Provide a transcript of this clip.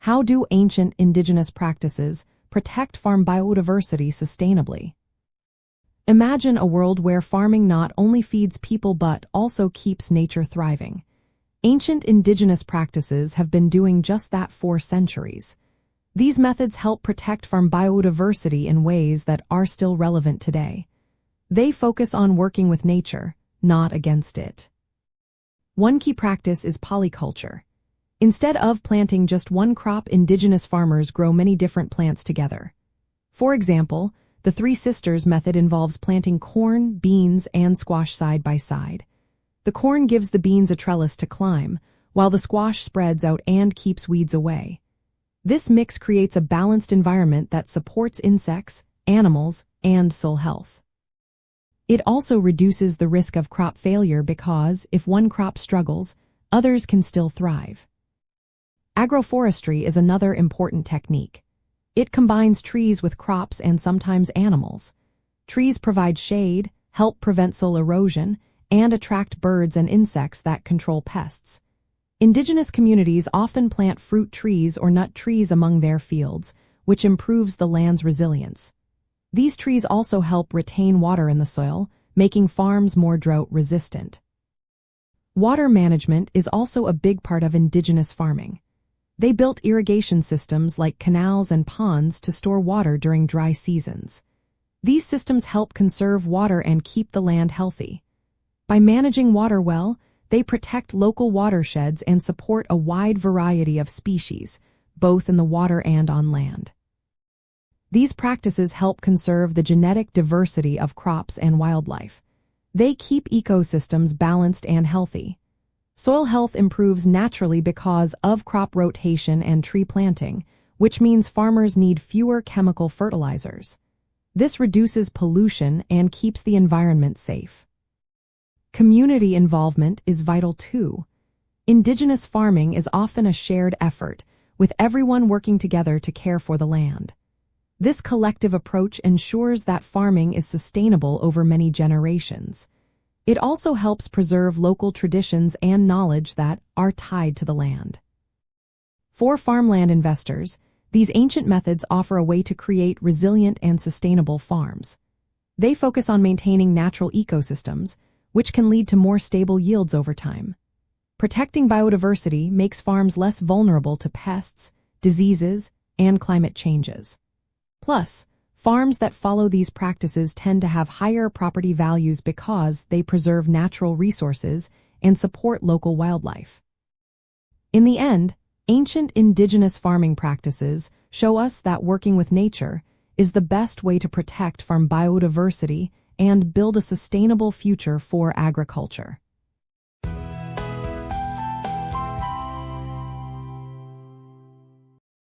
How do ancient indigenous practices protect farm biodiversity sustainably? Imagine a world where farming not only feeds people but also keeps nature thriving. Ancient indigenous practices have been doing just that for centuries. These methods help protect farm biodiversity in ways that are still relevant today. They focus on working with nature, not against it. One key practice is polyculture. Instead of planting just one crop, indigenous farmers grow many different plants together. For example, the Three Sisters method involves planting corn, beans, and squash side by side. The corn gives the beans a trellis to climb, while the squash spreads out and keeps weeds away. This mix creates a balanced environment that supports insects, animals, and soil health. It also reduces the risk of crop failure because if one crop struggles, others can still thrive. Agroforestry is another important technique. It combines trees with crops and sometimes animals. Trees provide shade, help prevent soil erosion, and attract birds and insects that control pests. Indigenous communities often plant fruit trees or nut trees among their fields, which improves the land's resilience. These trees also help retain water in the soil, making farms more drought-resistant. Water management is also a big part of indigenous farming. They built irrigation systems like canals and ponds to store water during dry seasons. These systems help conserve water and keep the land healthy. By managing water well, they protect local watersheds and support a wide variety of species, both in the water and on land. These practices help conserve the genetic diversity of crops and wildlife. They keep ecosystems balanced and healthy. Soil health improves naturally because of crop rotation and tree planting, which means farmers need fewer chemical fertilizers. This reduces pollution and keeps the environment safe. Community involvement is vital too. Indigenous farming is often a shared effort, with everyone working together to care for the land. This collective approach ensures that farming is sustainable over many generations. It also helps preserve local traditions and knowledge that are tied to the land. For farmland investors, these ancient methods offer a way to create resilient and sustainable farms. They focus on maintaining natural ecosystems, which can lead to more stable yields over time. Protecting biodiversity makes farms less vulnerable to pests, diseases, and climate changes. Plus, farms that follow these practices tend to have higher property values because they preserve natural resources and support local wildlife. In the end, ancient indigenous farming practices show us that working with nature is the best way to protect farm biodiversity and build a sustainable future for agriculture.